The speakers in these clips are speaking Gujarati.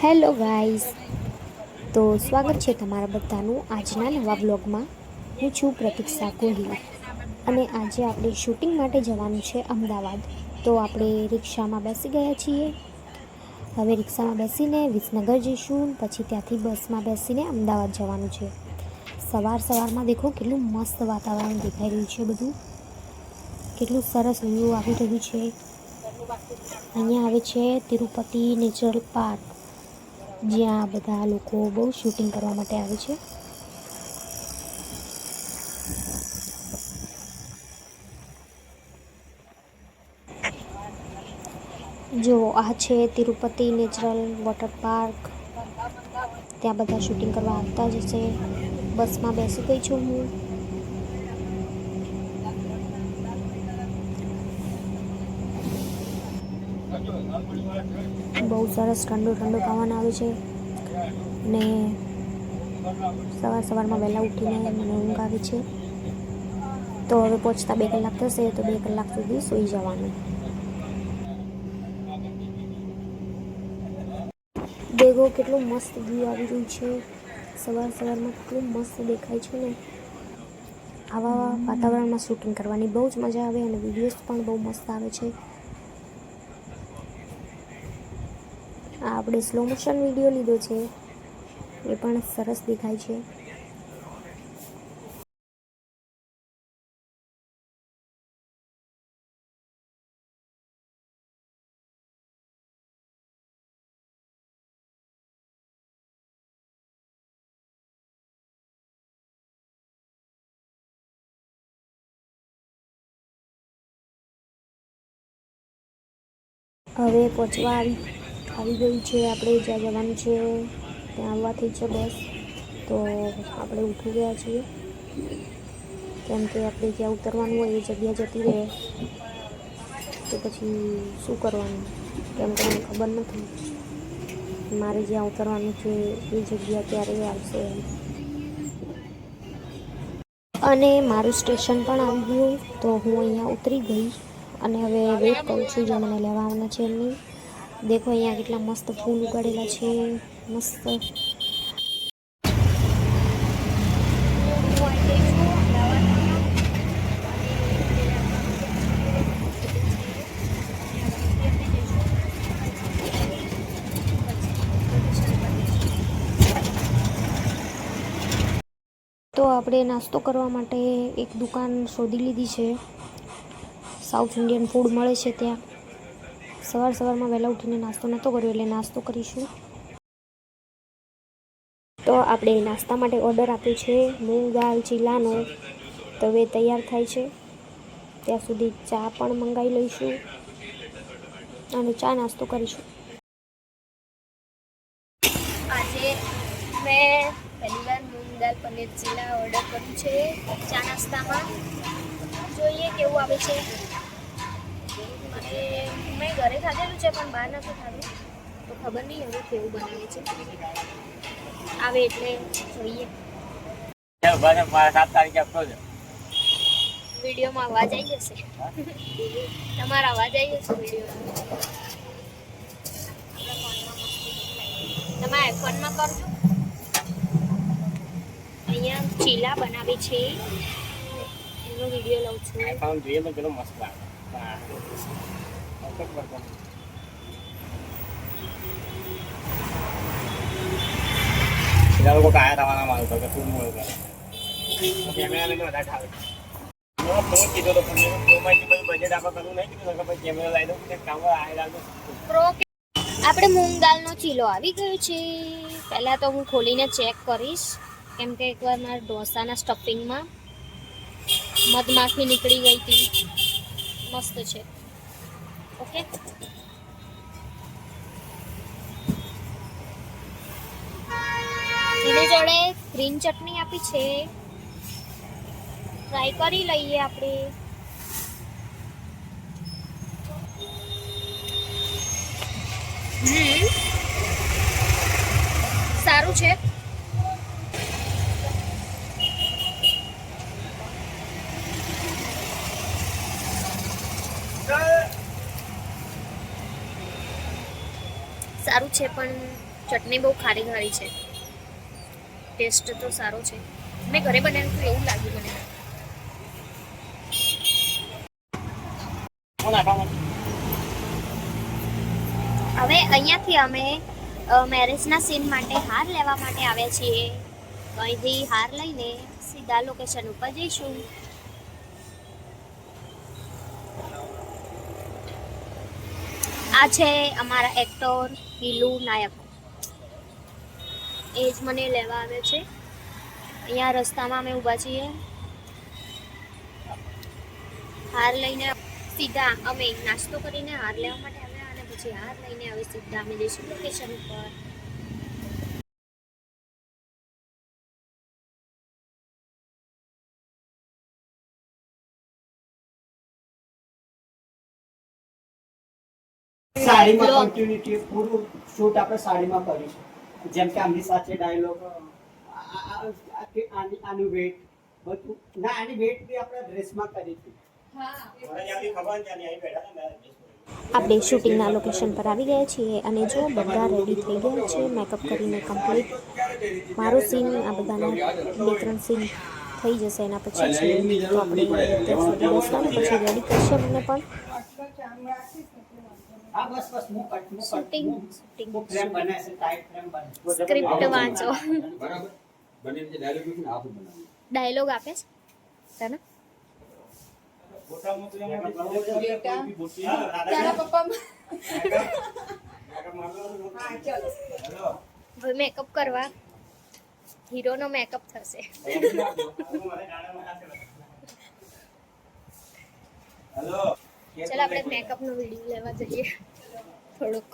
હેલો ગાઈઝ, તો સ્વાગત છે તમારા બધાનું આજના નવા બ્લોગમાં. હું છું પ્રતીક્ષા કોહલી અને આજે આપણે શૂટિંગ માટે જવાનું છે અમદાવાદ. તો આપણે રિક્ષામાં બેસી ગયા છીએ. હવે રિક્ષામાં બેસીને વિસનગર જઈશું, પછી ત્યાંથી બસમાં બેસીને અમદાવાદ જવાનું છે. સવારમાં દેખો કેટલું મસ્ત વાતાવરણ દેખાઈ રહ્યું છે. બધું કેટલું સરસ વ્યૂ આવી રહ્યું છે. અહીંયા આવે છે તિરુપતિ નેચરલ પાર્ક, જ્યાં બધા લોકો બહુ શૂટિંગ કરવા માટે આવે છે. જો આ છે તિરુપતિ નેચરલ વોટર પાર્ક. ત્યાં બધા શૂટિંગ કરવા આવતા જ હશે. બસમાં બેસી ગઈ છું હું. બહુ સરસ ઠંડુ ખાવાનું આવે છે ને સવારમાં વહેલા ઉઠીને મને ઊંઘ આવે છે. તો હવે પહોંચતા 2 કલાક થશે, તો 2 કલાક સુધી સૂઈ જવાનું. દેખો કેટલું મસ્ત વ્યૂ આવી રહ્યું છે. સવારમાં કેટલું મસ્ત દેખાય છે ને. આવા વાતાવરણમાં શૂટિંગ કરવાની બહુ જ મજા આવે અને વિડીયોઝ પણ બહુ મસ્ત આવે છે. આ આપણે સ્લો મોશન વિડીયો લીધો છે, એ પણ સરસ દેખાય છે. હવે પહોંચવા આવી ગઈ છે. આપણે જ્યાં જવાનું છે ત્યાં આવવાથી છે બસ. તો આપણે ઉઠી ગયા છીએ, કેમ કે આપણે જ્યાં ઉતરવાનું હોય એ જગ્યા જતી રહે તો પછી શું કરવાનું, કેમ કે મને ખબર નથી મારે જ્યાં ઉતરવાનું છે એ જગ્યા ક્યારે આવશે. અને મારું સ્ટેશન પણ આવી ગયું, તો હું અહીંયા ઉતરી ગઈ અને હવે વેઇટ કરું છું જે મને લેવા આવવાના છે એમની. દેખો અહીંયા કેટલા મસ્ત ફૂલ ઉગાડેલા છે, મસ્ત. તો આપણે નાસ્તો કરવા માટે એક દુકાન શોધી લીધી છે. સાઉથ ઇન્ડિયન ફૂડ મળે છે ત્યાં. સવારમાં વહેલા ઉઠીને નાસ્તો નહોતો કર્યો, એટલે નાસ્તો કરીશું. તો આપણે નાસ્તા માટે ઓર્ડર આપ્યો છે મૂંગ દાલ ચીલાનો. તો હવે તૈયાર થાય છે, ત્યાં સુધી ચા પણ મંગાવી લઈશું અને ચા નાસ્તો કરીશું. આજે મેં પહેલી વાર મૂંગ દાલ પનીર ચીલા ઓર્ડર કર્યું છે ચા નાસ્તામાં. જોઈએ કેવું આવે છે. મેં ઘરે ખાધેલું છે પણ બહાર નથી ખાધું, તો ખબર નહીં હવે કેવું બનાવે છે. આવે એટલે જોઈએ. વિડીયોમાં અવાજ આવી જશે, તમારા અવાજ આવી જશે વિડીયોમાં. તમે આઈફોનમાં કરજો. અહીંયા ચીલા બનાવે છે એનો વિડીયો લઉં છું. આઈફોન જોઈએ તો કેટલો મસ્ત લાગે. એ લોકો કાયા થવાના મારું તો કે તું મોળ કરે કેમેરા લઈને બધા ખાવે. ફોન કીધો તો ફોનમાં બજેટ આપણે કરવું નહીં કીધું કે ભાઈ કેમેરા લઈ દઉં કામ આવી પ્રો. આપણે મૂંગ દાલનો ચીલો આવી ગયો છે. પહેલાં તો હું ખોલીને ચેક કરીશ, કેમ કે એકવાર મારા ઢોસાના સ્ટફિંગમાં મધમાખી નીકળી ગઈ હતી. મસ્ત છે. ઓકે, એની જોડે ગ્રીન ચટણી આપી છે, ટ્રાય કરી લઈએ આપણે. સારું છે. સારું છે, પણ ચટણી બહુ ખારી ખારી છે, ટેસ્ટ તો સારો છે. મેં ઘરે બનાવ્યું તો એવું લાગ્યું મને. હવે અહીંયાથી અમે મેરેજના સીન માટે હાર લેવા માટે આવ્યા છીએ. તો અહીંથી હાર લઈને સીધા લોકેશન ઉપર જઈશું. આ છે અમારા એક્ટર હિલુ નાયક, એ જ મને લેવા આવે છે. અહીંયા રસ્તામાં અમે ઊભા છીએ. હાર લઈને સીધા અમે નાસ્તો કરીને હાર લેવા માટે આવ્યા અને પછી હાર લઈને હવે સીધા અમે જઈશું લોકેશન ઉપર. સાડીમાં કન્ટિન્યુટી પૂરું શૂટ આપણે સાડીમાં કરીશું. જેમ કે આમની સાથે ડાયલોગ, આનું વેટ બધું ના, આની વેટ બી આપણે ડ્રેસમાં કરી હતી. આપણે શૂટિંગના લોકેશન પર આવી ગયા છીએ અને જો બધા રેડી થઈ ગયા છે, મેકઅપ કરીને કમ્પ્લીટ. મારો સીન આ બધાના 2-3 સીન થઈ જશે એના પછી છે તો આપણે ત્યાં સુધી બેસવાનું, પછી રેડી કરશે મને પણ. હા બસ બસ શૂટિંગ ફ્રેમ બને છે, ટાઈટ ફ્રેમ બને. સ્ક્રિપ્ટ વાંચો, બરાબર બને જે ડાયલોગ લખીને આપું બનાવું. ડાયલોગ આપે છે તને. હવે મેકઅપ કરવા, હીરોનો મેકઅપ થશે. ચાલ આપણે મેકઅપ નો વિડીયો લેવા જઈએ થોડુંક.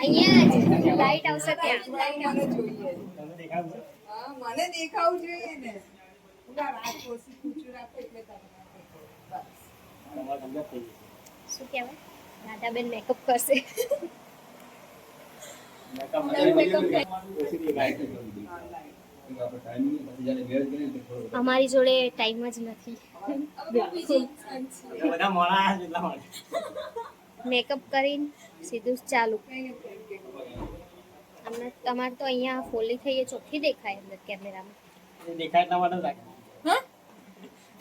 અહીંયા જ લાઈટ આવશે ત્યાં. મને દેખાવું જોઈએ ને. શું કહેવાય, દાદાબેન મેકઅપ કરશે. અમારી જોડે ટાઈમ જ નથી. મેકઅપ કરીને સીધું ચાલુ. તમારે તો અહીંયા ફોલી થઈ ચોખ્ખી દેખાય અંદર કેમેરામાં.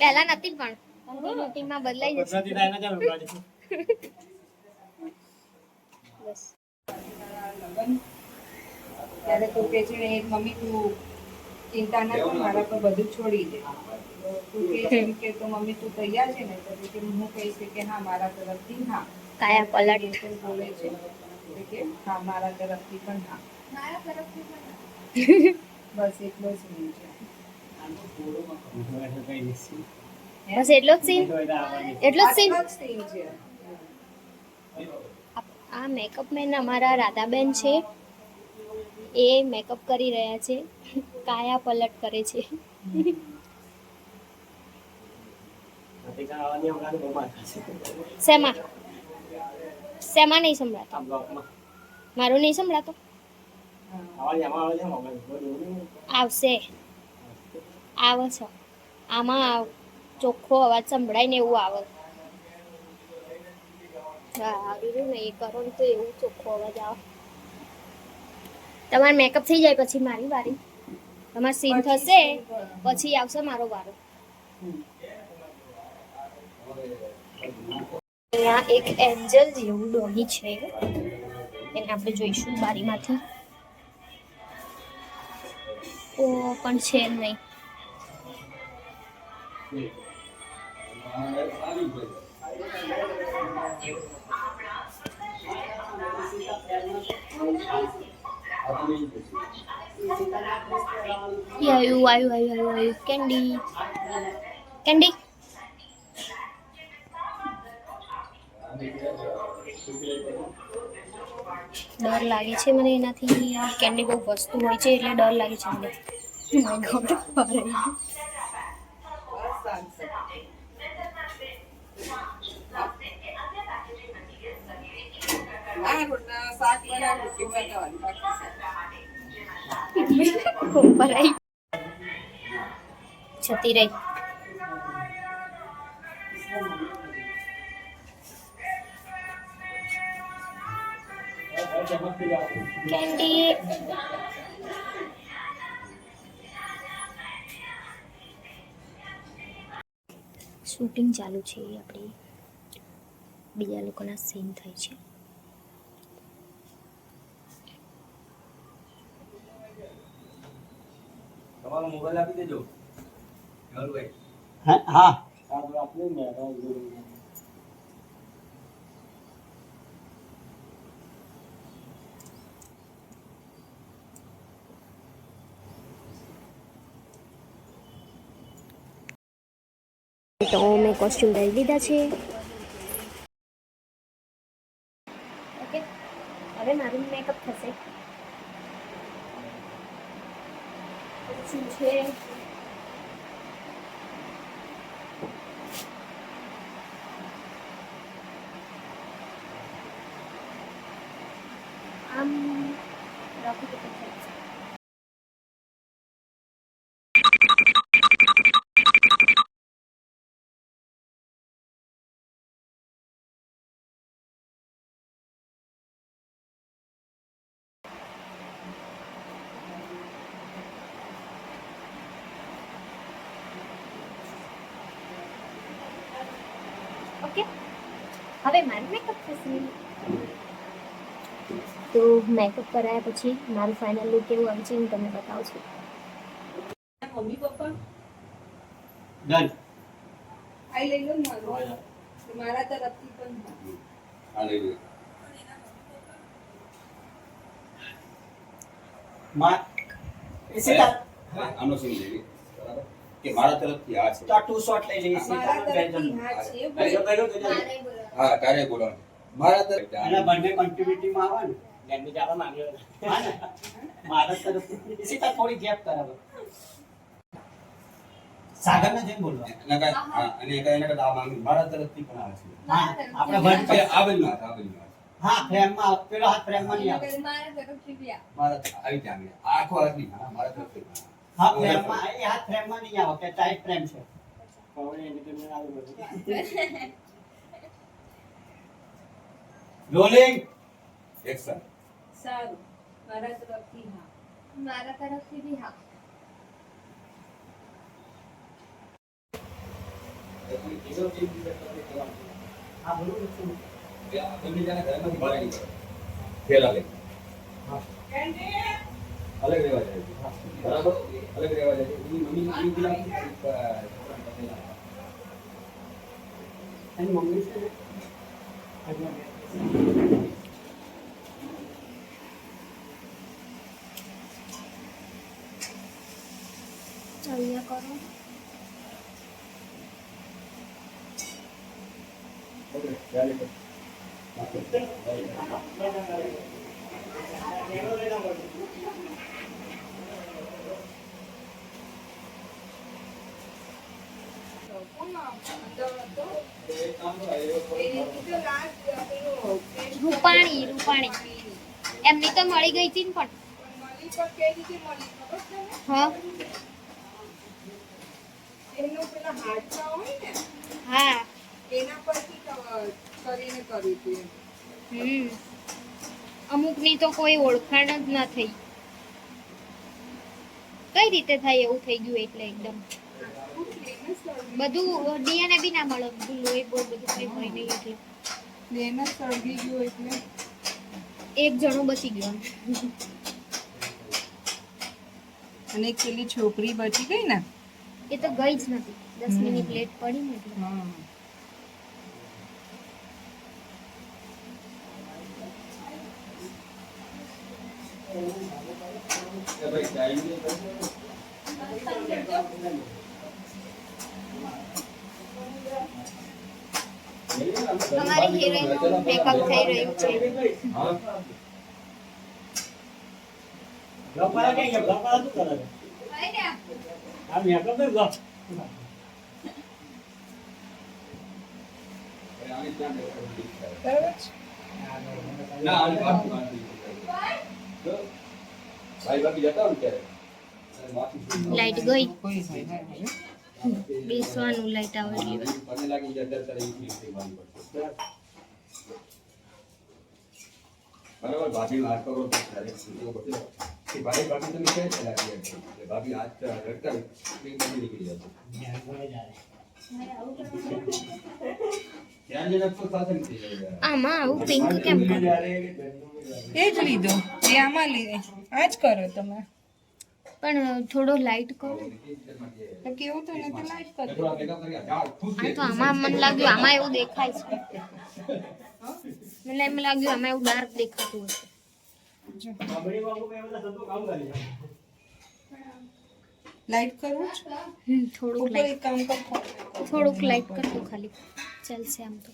પહેલા નથી પણ કમ્યુનિટીમાં બદલાઈ જશે. બસ ત્યારે તું કે છે ને મમ્મી તું ચિંતા ના કર, મારા પર બધું છોડી દે. તું કે છે તો મમ્મી તું તૈયાર છે ને, તો કે હું કહીશ કે હા મારા તરફથી હા. કાયા પલટ બોલે છે કે હા મારા તરફથી પણ હા. મારા તરફથી પણ બસ એટલો જ નહીં છે. બસ એટલો જ સીન, એટલો જ સીન. સીન છે. આ મેકઅપ મેન અમારા રાધાબેન છે, એ મેકઅપ કરી રહ્યા છે, કાયા પલટ કરે છે. શેમાં શેમાં નહીં સંભળાતો? મારું નહીં સંભળાતો? આવશે, આવે છે. આમાં ચોખ્ખો અવાજ સંભળાય ને એવું આવે. હા ને એ કરો ને તો એવું ચોખ્ખો અવાજ આવે. તમારે મેકઅપ થઈ જાય પછી મારી વારી, તમારે સીન થશે પછી આવશે મારો વારો. અહીંયા એક એન્જલ જેવું ડોગી છે, એને આપણે જોઈશું બારીમાંથી. ઓ પણ છે નહીં. આવ્યું કેન્ડી, કેન્ડી. ડર લાગે છે મને એનાથી. કેન્ડી બહુ વસ્તુ હોય છે એટલે ડર લાગે છે મને. શાક બનાવી જતી રહી. કેન્ડી શૂટિંગ ચાલુ છે આપણે બીજા લોકોના સીન થાય છે તમારો મોબાઈલ આપી દેજો ભાઈ. હા હા તો મેં કોસ્ટ્યુમ લઈ લીધા છે ઓકે હવે મારું મેકઅપ થશે શું છે આમ રાખું તો થશે ઓકે હવે મારું મેકઅપ થશે તો મેકઅપ કરાયા પછી મારું ફાઇનલ લુક કેવું આવે છે હું તમને બતાવું છું મમ્મી પપ્પા ડન આઈ લઈ લો ને મારું. મારા તરફથી પણ આ લઈ લો. માં સીતા આનો સીન લઈ લે. બરાબર કે મારા તરફથી આ છે તો આ 2 શોટ લઈ જઈએ મારા સીતા તરફથી હા છે હા તારે બોલવાનું મારા તરફ અને બંને કન્ટિન્યુટીમાં આવે ને લેંગ્વેજ આવા માંગ્યો હા ને મારા તરફથી સીતા થોડી ગેપ કરાવો સાગરને જેમ બોલવા એના કાંઈ હા અને એના કરતા આ માંગ્યું મારા તરફથી પણ આવે છે હા આપણે વન એ આ બાજુનો હાથ, આ બાજુનો હાથ. હા ફ્રેમમાં પેલો હાથ ફ્રેમમાં નહીં આવે મારા તરફથી બી આ. મારા આવી ત્યાં આવી. આ આખો હાથ નહીં હા, મારા તરફથી પણ. હા ફ્રેમમાં એ હાથ ફ્રેમમાં નહીં આવે કે ટાઈટ ફ્રેમ છે રોલિંગ એક્શન સારું મારા તરફથી હા. મારા તરફથી બી હા હા બોલું છું તમે જાણે ઘરમાંથી બહાર નીકળો. ફેરા લઈ. અલગ રહેવા જાય છે. બરાબર અલગ રહેવા જાય છે. એની મમ્મીની ઈ ગુલામ એની મમ્મી છે ને અહીંયા કરો ઓકે ચાલે તો. રૂપાણી એમની તો મળી ગઈ હતી ને પણ હા એનો પેલા હાથમાં હોય ને હા એના પરથી કરીને કર્યું હતું. અમુકની તો કોઈ ઓળખાણ જ ના થઈ કઈ રીતે થાય એવું થઈ ગયું એટલે એકદમ બધું ડીએનએ બી ના મળે બધું લોહી બહુ બધું કઈ હોય નહીં એટલે પ્લેન જ સળગી ગયું એટલે એક જણો બચી ગયો અને એક પેલી છોકરી બચી ગઈ ને. એ તો ગઈ જ નથી 10 મિનિટ લેટ પડી ને એટલે હા ભાઈ ટાઈમ નહીં અમારી હિરોઈનનું મેકઅપ થઈ રહ્યું છે હા ગપાળા કે ગપાળા શું કરે આ મેકઅપ તો ગપ આને ત્યાં બેઠા બરાબર છે. ના આને બાકી તો ભાઈ બાકી જતા હોય ને ત્યારે લાઈટ ગઈ કોઈ હોય ના હોય. બેસવાનું લાઈટ આવે એટલે મને લાગે છે અંદર તારે યુપી થી બાંધવું પડશે બરાબર ભાભી વાત કરો તો ત્યારે શું બધું કે ભાભી તમે ક્યાં ચલાવી એટલે ભાભી હાથ રડતા એ બધી નીકળી જશે ત્યાં જઈને તો સાથે થઈ જાય આમાં આવું પિંક કેમ કરે? એ જ લીધો એ આમાં લીધે આ જ કરો તમે પણ થોડો લાઈટ કરો. તો કેવું તો નથી લાઈટ કરો થોડા ભેગા કરી જાઓ ખુશ આ તો આમાં મને લાગ્યું આમાં એવું દેખાય છે. મને એમ લાગ્યું આમાં એવું ડાર્ક દેખાતું હશે. લાઈટ કરવું છે થોડુંક ઉપર લાઈટ એક કામ કર થોડુંક લાઈટ કર દો ખાલી, ચાલશે આમ તો.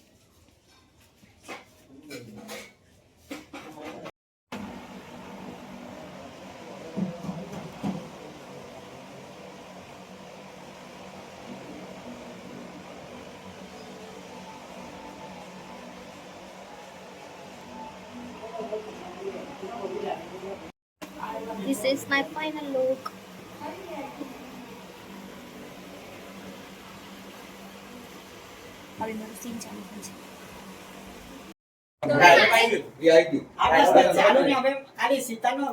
This is my final look. હવે મારું સીન ચાલુ થાય છે. એ આવી ગયું આ બસ ચાલુ ને હવે ખાલી સીતાનો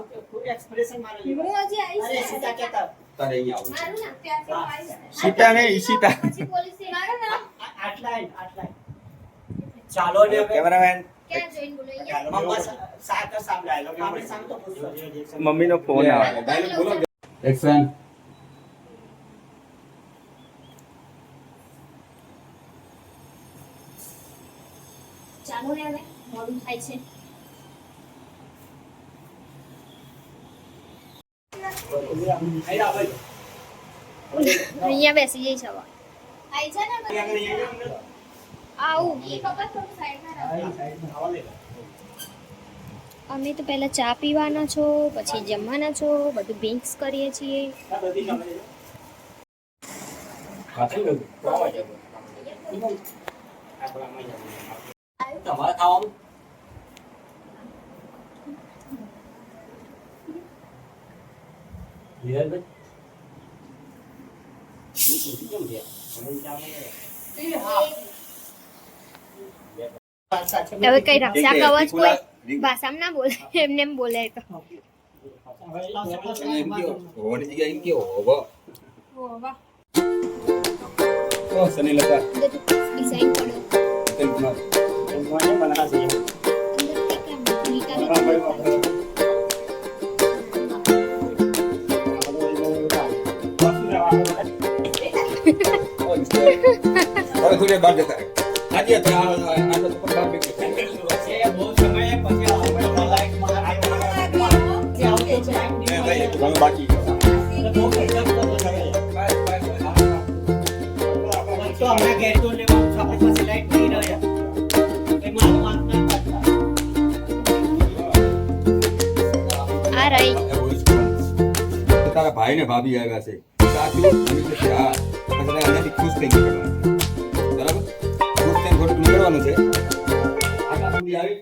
એક્સપ્રેશન મારે લેવાનું. હું હજી આવીશ. અરે સીતા કહેતા તારે અહીંયા આવું મારું નામ ત્યાંથી હું આવીશ. સીતા ને ઈશિતા પછી પોલીસ મારું નામ આટલા ચાલો ને હવે કેમેરામેન ક્યાં જોઈને બોલો અહીંયા. મમ્મા સાથ સાંભળાય લો આપણે સામ તો પૂછો મમ્મીનો ફોન આવે ડાયરેક્ટ બોલો એક્શન ચાલો ને હવે મોડું થાય છે. અહીંયા બેસી જઈશ હવે. આઈ જા ને આવું. અમે તો પહેલા ચા પીવાના છો, પછી જમવાના છો, બધું મિક્સ કરીએ છીએ. તમારે ખાવાનું હવે કઈ રક્ષા કવચ કોઈ ભાષામાં ના બોલે, એમને એમ બોલે તો. એમ કયો હોવાની જગ્યાએ એમ કયો હોવો ઓ સનીલતા ડિઝાઇન પડ્યો. તેલ કુમાર और थोड़े बात देता है आज ये तो आज तो पर बात भी બહુ સમય પછી આપણે લાઈટ માં मैं भाई तो बाकी બહુ ગજબ તો હમણાં ઘેર તો લેવાનું છે, આપણી પાસે લાઈટ નહીં રહે એ મારું વાત ના કરતા. આ રહી. તારા ભાઈ ને ભાભી આવ્યા છે સાચું અને કે હા પછી અહીંયાથી ખુશ થઈ નીકળવાનું બરાબર ખુશ થઈને થોડુંક નીકળવાનું છે આગળ સુધી આવી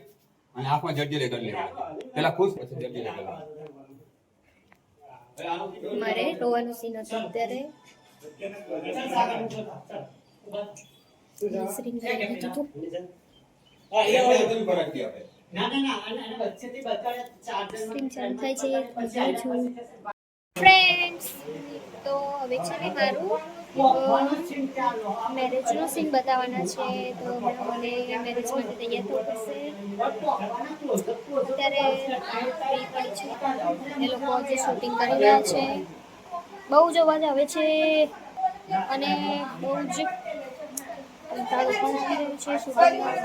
અને આંખમાં જડજડે કરી લેવાનું પેલા ખુશ પછી જડજડે કરવાનું મારે રોવાનું સીન હતું અત્યારે. શ્રીંગ કરી દીધું હતું. ના અને વચ્ચેથી બતાડે ચાર્જર સ્ક્રીન ચાલુ થાય છે. હું છું ફ્રેન્ડ્સ. તો હવે છે ને મારું મેરેજનો સીન બતાવવાના છે. તો હમણાં મને મેરેજ માટે તૈયાર થવું પડશે. અત્યારે ફ્રી પડી છે. એ લોકો જે શૂટિંગ કરી રહ્યા છે. બહુ જ અવાજ આવે છે અને બહુ જ કંટાળો પણ આવી રહ્યો છે શૂટિંગમાં.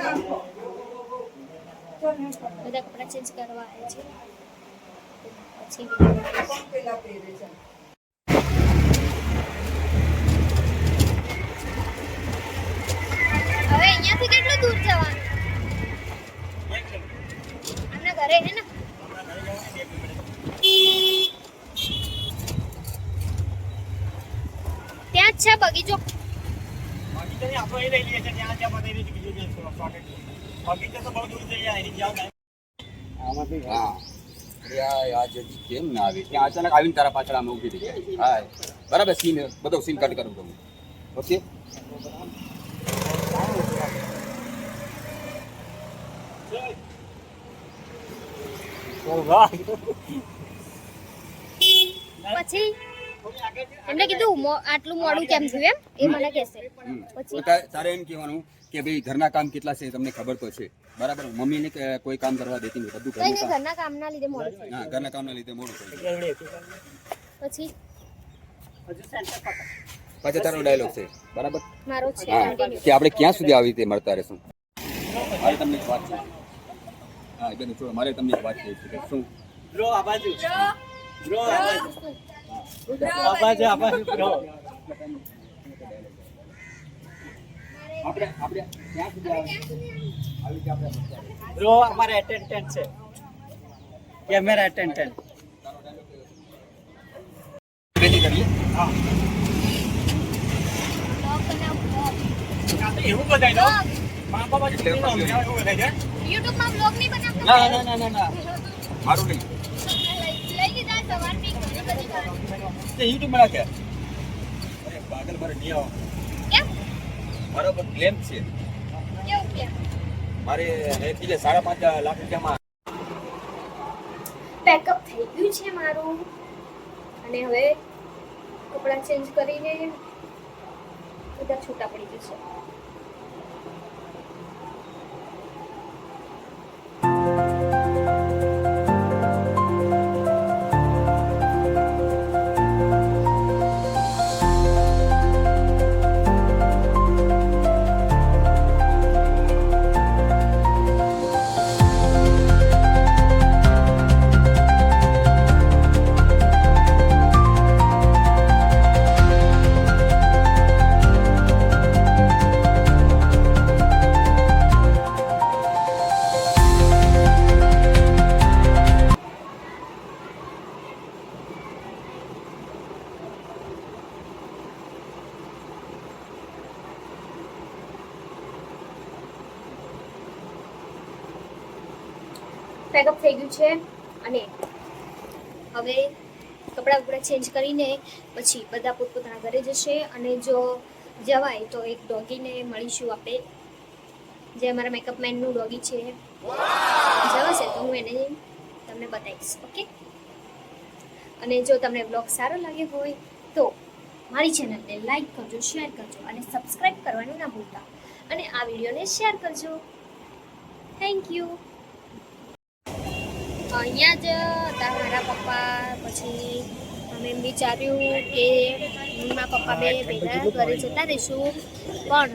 બધા કપડાં ચેન્જ કરવા આવે છે. પછી પેલા પહેરે છે હવે અહીંયાથી કેટલું દૂર જવાનું? આમના ઘરે હે ને? ત્યાં જ છે બગીચો. આપણે લઈ લઈએ ત્યાં ત્યાં બતાવી બીજું બગીચો તો બહુ દૂર થઈ જાય જાવ હા યાર જલ્દી કેમ ના આવી ત્યાં અચાનક આવીને તારા પાછળ આમ ઊભી રહી હા બરાબર સીન બધો સીન કટ કરું તમે ઓકે પછી એમને કીધું આટલું મોડું કેમ થયું એમ એ મને કહેશે. પછી તારે એમ કહેવાનું કે ભાઈ ઘરના કામ કેટલા છે તમને ખબર તો છે બરાબર. મમ્મીને કોઈ કામ કરવા દેતી નહીં, બધું કઈ નહીં, ઘરના કામના લીધે મોડું થયું. હા, ઘરના કામના લીધે મોડું થયું. પછી પાછો તારો ડાયલોગ છે બરાબર. મારો છે હા, continue. કે આપણે ક્યાં સુધી આવી રીતે મળતા રહેશું. મારે તમને એક વાત છે. હા, એ બધું છોડો. મારે તમને એક વાત કહી છે કે શું બ્રો આ બાજુ બ્રો આ બાજુ બ્રો આપણે ક્યાં સુધી આવી રીતે આપણે મળતા રહીશું. બ્રો અમારે અટેન્ડન્ટ છે કેમેરા અટેન્ડન્ટ પેલી કરીએ. હા Vlog બનાવું, vlog. એવું બતાવી દો Vlog. મા બાપા એટલે એવું બતાવી દે YouTube માં vlog નહીં બનાવતા. ના મારું નહીં. લઈ લીધા સવારની ઘણી બધી વાર. તે YouTube માં નાખ્યા. અરે પાગલ, મારે નહીં આવો. કેમ? મારો ક્લેમ છે. કેવું કેમ? મારે બીજે 5.5 લાખ રૂપિયામાં પેકઅપ થઈ ગયું છે મારું અને હવે કપડાં ચેન્જ કરીને બધા છૂટા પડી જશે. પેકઅપ થઈ ગયું છે અને હવે કપડાં બપડા ચેન્જ કરીને પછી બધા પોતપોતાના ઘરે જશે અને જો જવાય તો એક ડોગીને મળીશું આપણે, જે અમારા મેકઅપ મેનનું ડોગી છે. જવાશે તો હું એને તમને બતાવીશ. ઓકે. અને જો તમને બ્લોગ સારો લાગ્યો હોય તો મારી ચેનલને લાઈક કરજો, શેર કરજો અને સબસ્ક્રાઈબ કરવાનું ના ભૂલતા અને આ વિડીયોને શેર કરજો. Thank you. અહીંયા જ હતા મારા પપ્પા. પછી અમે એમ વિચાર્યું કે મારા પપ્પા બે ભેગા ઘરે જતા રહીશું, પણ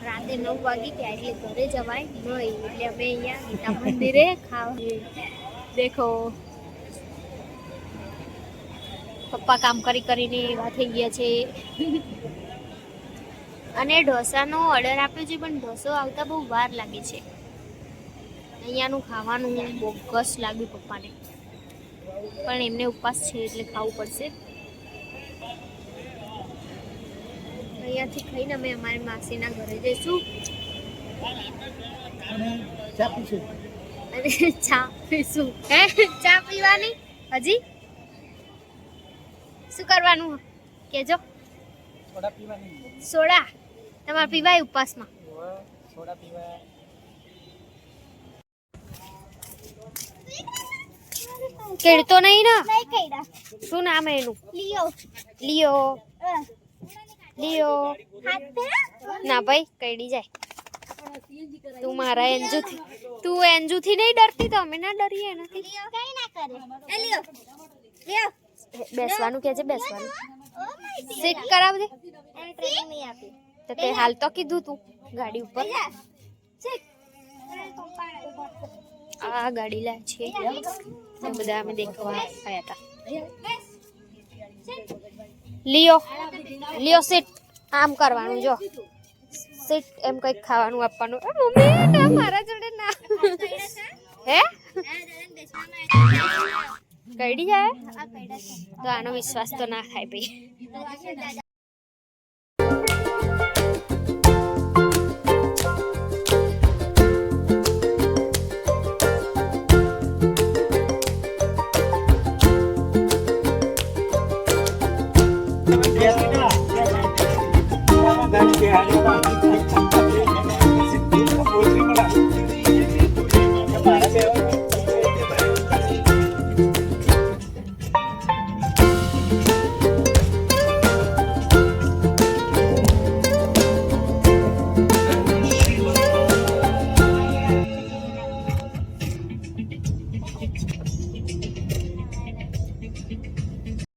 રાતે 9 વાગી ગયા એટલે ઘરે જવાય નહીં, એટલે અમે અહીંયા ગીતા મંદિરે ખાવા. દેખો પપ્પા કામ કરી કરીને એવા થઈ ગયા છે. અને ઢોસાનો ઓર્ડર આપ્યો છે પણ ઢોસો આવતા બહુ વાર લાગે છે. અહીંયાનું ખાવાનું બોગસ લાગ્યું પપ્પાને, પણ એમને ઉપવાસ છે એટલે ખાવું પડશે. અહીંયાથી ખાઈને અમે અમારી માસીના ઘરે જઈશું અને ચા પીશું. હે, ચા પીવાની? હજી શું કરવાનું કેજો? સોડા પીવાની સોડા તમારે પીવાય ઉપવાસમાં? સોડા પીવા કેળતો નહીં ને? શું નામ હે એનું? લિયો. ના ભાઈ, કઈડી જાય. તું મારા એન્જુથી, તું એન્જુથી નહીં ડરતી તો અમે ના ડરીએ એનાથી. બેસવાનું કે છે, બેસવાનું. સીટ કરાવ દે. તો તે હાલ તો કીધું તું ગાડી ઉપર. આ ગાડી લાય છે બધા અમે દેખવા આવ્યા હતા. લિયો, લિયો સીટ. આમ કરવાનું, જો સીટ એમ કંઈક ખાવાનું આપવાનું. મમ્મી ના, મારા જોડે ના. હે, કઈડી જાય તો આનો વિશ્વાસ તો ના થાય ભાઈ.